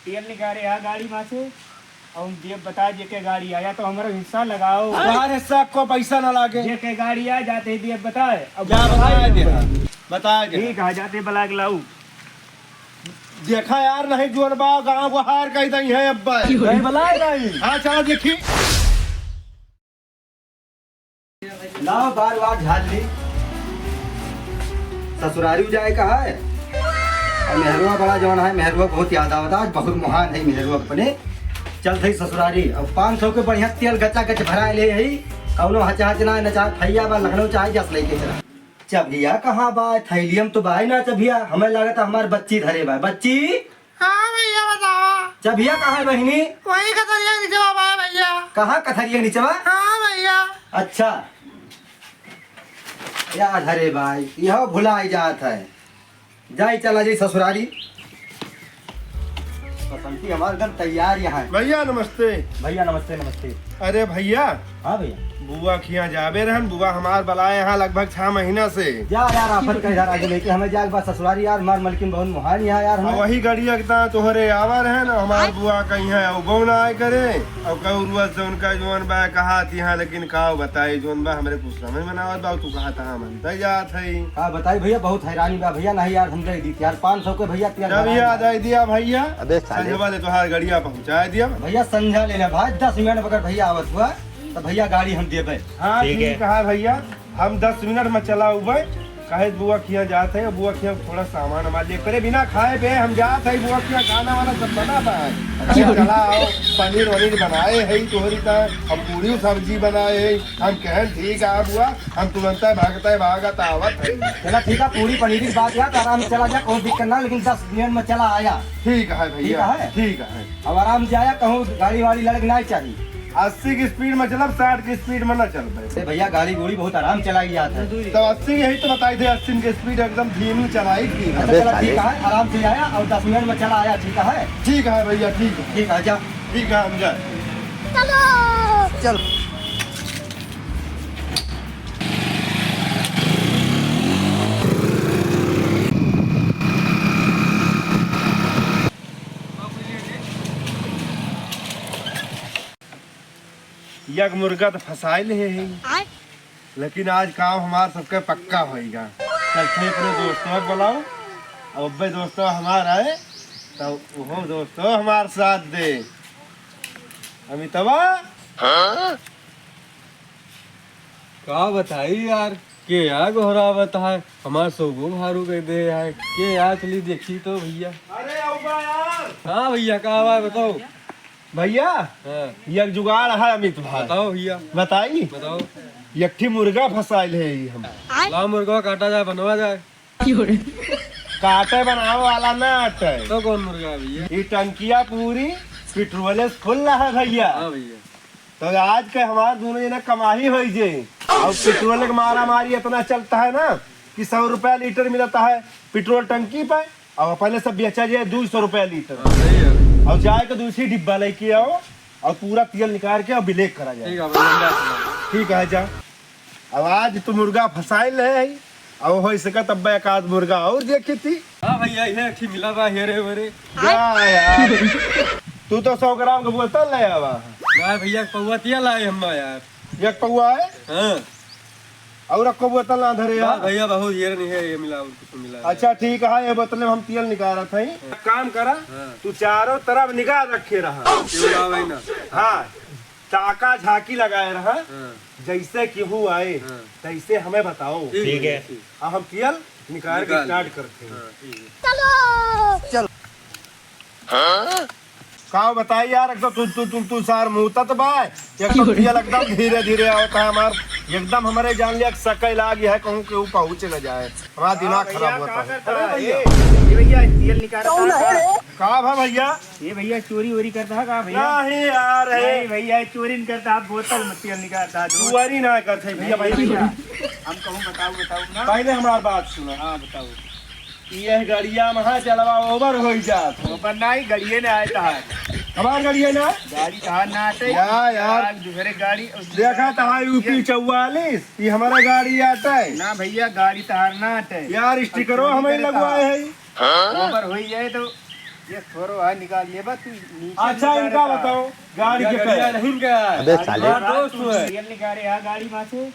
तेल निकाले यहाँ गाड़ी में से और ये बता जे के गाड़ी आया तो हमारा हिस्सा लगाओ। यार हिस्सा को पैसा ना लागे। जे के गाड़ी आ जाते ही दिए बताए अब क्या बताया दे बताया दे। ठीक आ जाते बलाग लाऊ। देखा यार नहीं जोन बा गांव को हार कही दई है अब्बा नहीं बलाए नहीं। हां चलो देखी लाओ बार बार झाल ली ससुरारी जाए कहा है और मेहरुआ बड़ा जवान है। मेहरुआ बहुत याद आवता आज बहुत महान है मेहरुआ अपने चल थई ससुरारी अब 500 के बढ़िया तेल गचा गच भरा ले है कौनो हचा हचना न चाहे थैया बा लखनऊ चाहे जस लेके चला। चबिया कहाँ बा थैलियम तो बाई ना चबिया हमें लगा था हमार बच्ची धरे बा बच्ची। हाँ भैया बताओ। चबिया कहाँ है बहिनी? वही कथरिया नीचे बाबा है भैया। कहाँ कथरिया नीचे बा? हाँ भैया। अच्छा याद हरे भाई यह भुलाई जात है जाई चला जाई ससुरारी बसंती हमारे घर तैयार यहाँ है। भैया नमस्ते। भैया नमस्ते नमस्ते। अरे भैया हाँ भैया बुआ खिया जाबे रहन बुआ हमार बलाए यहाँ लगभग 6 महीना से। जा यार आफर का इधर आगे लेके हमें जाग बात ससुरारी यार मार मलकिन बहुत मुहान यहाँ यार और हमें वही गड़िया के तोहरे आवा रहे ना हमार बुआ कहीं है और गौ ना आए करे और कहू से उनका जोन बा कहा यहाँ लेकिन काव बताई जोन बा हमरे कुछ समझ में ना आवत बा तू कहा था मनता जात है। हाँ बताई भैया बहुत हैरानी बा भैया नहीं यार हम दे दी यार 500 के भैया जब याद आई दिया भैया अबे संजवा ले तोहार गड़िया पहुँचा दिया। भैया संझा लेना भाई 10 मिनट बगैर भैया आवत हुआ तो भैया गाड़ी हम देबे। हाँ ठीक है भैया हम 10 मिनट में चला हुए कहे बुआ खिया जाते है बुआ खिया थोड़ा सामान हमारे लिए करे बिना खाए पे हम जाते है बुआ खिया खाना वाला सब बना पाए चला आओ पनीर वनीर बनाए है तोहरी का हम पूरी सब्जी बनाए है हम कहें ठीक है बुआ हम तुरंत भागत आवत है। चला ठीक है पूरी पनीर की बात यार आराम से चला जा कोई दिक्कत ना लेकिन 10 मिनट में चला आया। ठीक है भैया ठीक है अब आराम से आया कहूँ गाड़ी वाड़ी लड़क नहीं चाहिए 80 की स्पीड में चलब 60 की स्पीड में न चल पाए। भैया गाड़ी गोड़ी बहुत आराम चलाई जाता है तो 80 यही तो बताई थे 80 की स्पीड एकदम धीमी चलाई थी। अच्छा चला ठीक है आराम से आया और 10 मिनट में चला आया ठीक है। ठीक है भैया ठीक है ठीक है जा ठीक है हम जाए चल यक मुर्गा तो फसाइल है लेकिन आज काम हमार सबके पक्का होएगा। चल थे अपने दोस्तों को बुलाओ और अब्बे दोस्तों हमार आए तो वो दोस्तों हमार साथ दे अमितवा। का बताई यार के यार गोहरा बता हमार सोगो भारू कह दे यार के यार चली देखी तो भैया। अरे अब्बा यार। हाँ भैया का आवा बताओ भैया हाँ यक जुगाड़ है अमित भाई बताओ भैया बताई बताओ यकठी मुर्गा फसाइल है ये हम लाओ मुर्गा काटा जाए बनवा जाए काटे बनावे वाला ना आटे तो कौन मुर्गा है भैया? ये टंकिया पूरी पेट्रोल फुल रहा है भैया। हाँ भैया तो आज के हमारे दोनों जना कमाही हो जे और पेट्रोल का मारा मारी इतना चलता है ना कि 100 रुपया लीटर मिलता है पेट्रोल टंकी पे और पहले सब बेचा जाए 200 रुपया लीटर हाँ, सही है और जाए तो दूसरी डिब्बा लेके आओ और पूरा तेल निकाल के और ब्लेक करा जाए। ठीक है भैया ठीक है जा अब आज तो मुर्गा फसाइल है और हो सका तब एक आध मुर्गा और देखी थी। हाँ भैया ये अच्छी मिला बा हेरे वेरे जा यार तू तो 100 ग्राम का बोतल ले आवा ना भैया पौवा तिया लाए हम यार एक पौआ है हाँ और को बोतल ना धरे हाँ यार। भैया बहुत हेर नहीं है ये मिला कुछ मिला है। अच्छा ठीक है ये बोतल में हम तेल निकाल रहे थे काम करा हाँ। तू चारों तरफ निगाह रखे रहा क्यों लाओ भाई ना हाँ ताका झाकी लगाए रहा हाँ जैसे केहू आए हाँ। तैसे हमें बताओ ठीक है अब हम तेल निकाल के स्टार्ट करते हैं। हाँ ठीक है का बताई यार एकदम तू सार मुहता तो बाय एकदम तेल एकदम धीरे धीरे होता है हमार एकदम हमारे जान लिया सकल आ गया है कहूँ के ऊपर पहुँच न जाए हमारा दिमाग खराब होता है। अरे भैया ये भैया तेल निकाल का भा भैया ये भैया चोरी वोरी करता है का भैया? नहीं यार है नहीं भैया चोरी नहीं करता आप बोतल में तेल निकालता है। चुआरी ना करते भैया भैया हम कहूँ बताओ ना। पहले हमार बात सुनो। हाँ बताओ यह गड़िया महा चलवा ओवर हो जात ऊपर ना ही गड़िए ने आया था हमार गड़िया ना गाड़ी कहा ना आते यार दूसरे गाड़ी देखा था यूपी 44 ये हमारा गाड़ी आता है ना भैया गाड़ी तहार ना आते यार स्टिकरो हमें लगवाए है ऊपर हो जाए तो ये छोरो है निकालिए बस तू नीचे अच्छा निकाल इनका रहा। बताओ गाड़ी के गड़िया पे नहीं क्या है अबे साले हमारा दोस्त है तेल निकाले है गाड़ी में से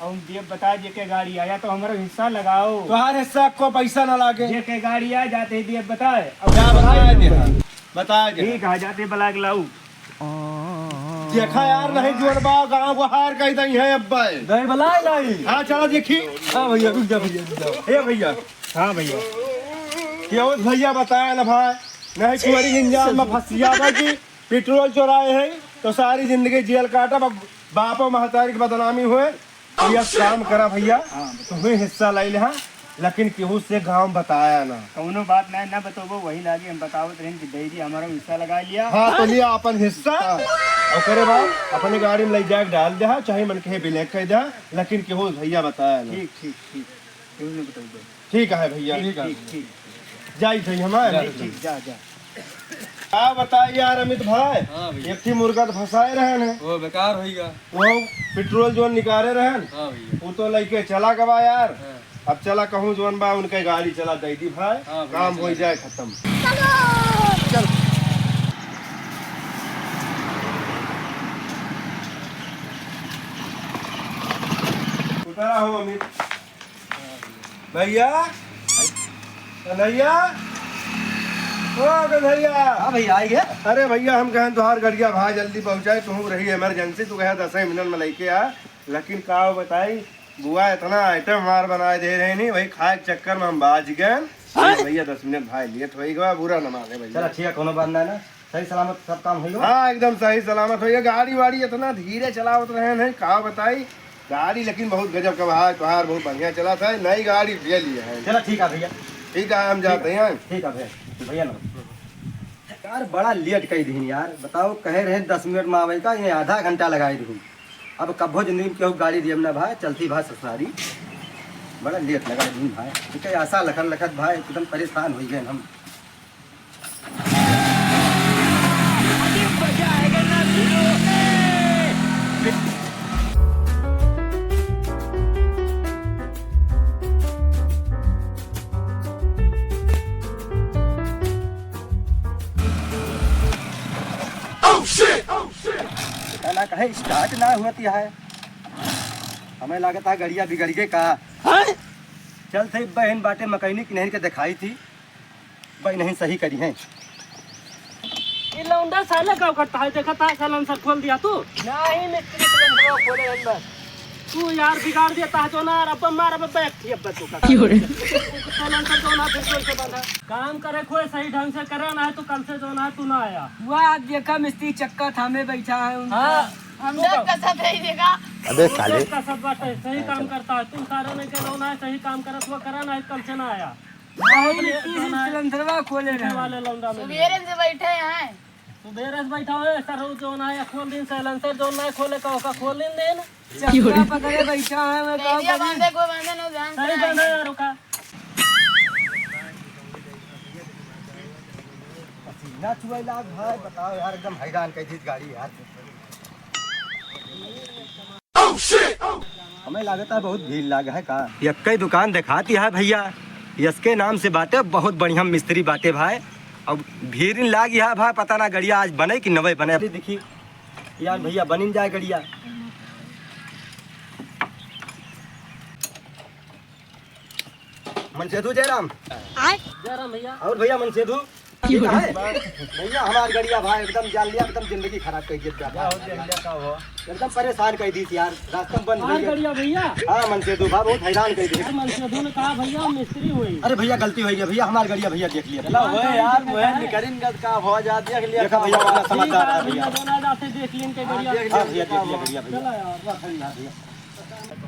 और देव बता जे के गाड़ी आया तो हमारा हिस्सा लगाओ तुम्हारे हिस्सा को पैसा ना लागे जे के गाड़ी आ जाते ही देव बताए अब क्या बताया दे बताया दे ठीक है जाते बलाग लाऊ देखा यार नहीं जोर बा गांव को हार कही दई है अब्बा नहीं बलाई नहीं हाँ चलो देखी हाँ भैया रुक जा भैया रुक जा ए भैया हाँ भैया क्यों भैया बताया ना भाई नहीं चोरी इंजाम में फंसिया था कि पेट्रोल चोराए हैं तो सारी जिंदगी जेल काटा बापो महतारी की बदनामी हुए भैया काम करा भैया तुम्हें हिस्सा ले ले लेकिन केहू से गांव बताया ना कौनो बात नहीं ना बताओ वही लागे हम बताओ तो कि दही हमारा हिस्सा लगा लिया हाँ तो लिया अपन हिस्सा और करे बाद अपनी गाड़ी में ले जाके डाल दे चाहे मन कहे ब्लैक कह दे लेकिन केहू भैया बताया ना ठीक ठीक ठीक क्यों नहीं बताओ ठीक है भैया ठीक ठीक जाई थी हमारे ठीक जा जा क्या बताए यार अमित भाई हाँ भैया एक ही मुर्गा तो फंसाए रहे हैं वो बेकार होएगा वो पेट्रोल जोन निकाले रहे हाँ भैया वो तो लेके चला गवा यार हाँ। अब चला कहूँ जोन बा उनके गाड़ी चला दे दी भाई हाँ, काम चला हो जाए खत्म उतरा हो अमित भैया कन्हैया ओ कन्हैया हाँ भैया आई गया अरे भैया हम कहें तुहार गड़िया भाई जल्दी पहुंचाए तुम रही इमरजेंसी तू कहे 10 मिनट में लेके आ लेकिन का बताई बुआ इतना आइटम हमार बनाए दे रहे नहीं भाई खाए के चक्कर में हम बाज गए भैया 10 मिनट भाई लेट हो गया बुरा न माने भैया चलो ठीक है कोनो बात नहीं ना सही सलामत सब काम हो हाँ एकदम सही सलामत हो गया गाड़ी वाड़ी इतना धीरे चलावत रहे नहीं का बताई गाड़ी लेकिन बहुत गजब का भाई तुहार बहुत बढ़िया चला था नई गाड़ी ले लिया है चलो ठीक है भैया ठीक है हम जाते हैं ठीक है भैया भैया ना यार बड़ा लेट कही दी यार बताओ कहे रहे 10 मिनट में आवे का ये आधा घंटा लगाई दी अब कब्बो जिंदगी में केहू गाड़ी दियम ना भाई चलती भाई ससुरारी बड़ा लेट लगा दी भाई ठीक है आशा लखन लखत भाई एकदम परेशान हो गए हम ना कहे स्टार्ट ना होती है हमें लागत है गड़िया बिगड़ गए का चल थे बहन बाटे मैकेनिक नहीं के दिखाई थी भाई नहीं सही करी है ये लौंडा साला का करता है देखा था सालन सर खोल दिया तू नहीं मिस्त्री सिलेंडर खोले अंदर तू यार बिगाड़ देता है तो ना अब मार अब बैक थी अब तू का सालन सर जो ना फिर से बंधा काम करे कोई सही ढंग से करे ना है तो कल से जो ना तू ना आया वो आज देखा मिस्त्री चक्का थामे बैठा है हां हमने कसम नहीं देखा अबे साले का सब बात है सही काम करता है तू सारा नहीं के ना है सही काम करत वो करा ना है कल से ना आया सिलेंडरवा खोले रहे वाले लौंडा में सवेरे से बैठे हैं सुबेरे से बैठा हुए सर जो ना है खोल दिन साइलेंसर जो ना खोले का खोल दिन चक्का पकड़े बैठा है मैं भेड़िया बांधे कोई बांधे ना ध्यान से सही बंदा यार का ना छुआ लाग भाई बताओ यार एकदम हैरान कह दी गाड़ी यार हमें लागत है बहुत भीड़ लाग है का यक्कई दुकान दिखाती है भैया यसके नाम से बाटे बहुत बढ़िया मिस्त्री बाटे भाई अब भीड़ लाग है भाई पता ना गड़िया आज बने कि नवे बने देखी यार भैया बन जाए गड़िया मनसेधु जयराम जयराम भैया और भैया मनसेधु भैया हमार गड़िया भाई एकदम जान लिया एकदम जिंदगी खराब कर दी एकदम परेशान कर दी थी यार रास्ता बंद हो हां गया बढ़िया भैया हाँ मनसेधु भाई बहुत हैरान कर दी मनसेधु ने कहा भैया मिस्त्री हुई अरे भैया गलती हो गई भैया हमार गड़िया भैया देख लिया यार वह निकरिन का हो जा देख लिया देखा भैया अपना समझदार है भैया दोनों जाते देख लें के बढ़िया हाँ भैया देख लिया भैया भैया चला यार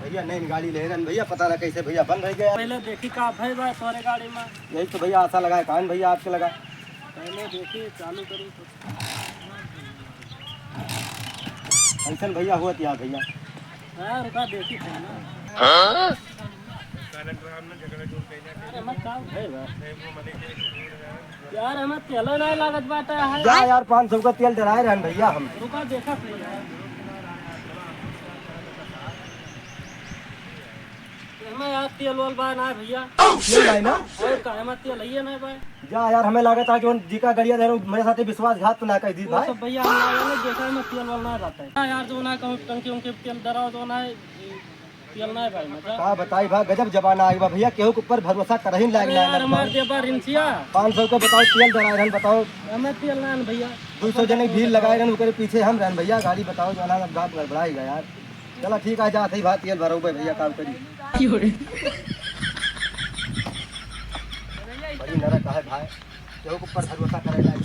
भैया नई गाड़ी ले रहे हैं भैया पता ना कैसे भैया बंद रह गया पहले देखी का भाई बा तोरे गाड़ी में यही तो भैया आशा लगाए कान भैया आपके लगा पहले देखी चालू करूं फंक्शन भैया हुआ यार भैया हां रुका देखी था ना अरे मत काम है बा यार हमें तेल नहीं लागत बाटा है जा यार 500 का तेल डराए रहे भैया हम रुका देखा यार मैं यार तेल वाल बा ना भैया ये भाई ना और काहे मत तेल है ना भाई जा यार हमें लागत है कि उन जी का गड़िया दे मेरे साथ विश्वासघात तो ना कर दी वो भाई सब भैया हमने देखा मैं तेल वाल ना रहता है हाँ यार जो ना कहूँ टंकी उनके तेल डराओ जो ना तेल ना है भाई मतलब का बताई भाई गजब जमाना आई बा भैया केहू के ऊपर भरोसा कर ही लाग यार ना हमारे देबा रिंसिया 500 के बताओ तेल डरा रहन बताओ हमें तेल ना है भैया 200 जने भीड़ लगाए रहन ओकरे पीछे हम रहन भैया गाड़ी बताओ जो ना बात गड़बड़ाएगा यार चलो ठीक है जा थई बात तेल भरो भैया काम करी बड़ी नरक है भाई केहू के ऊपर भरोसा करे लाग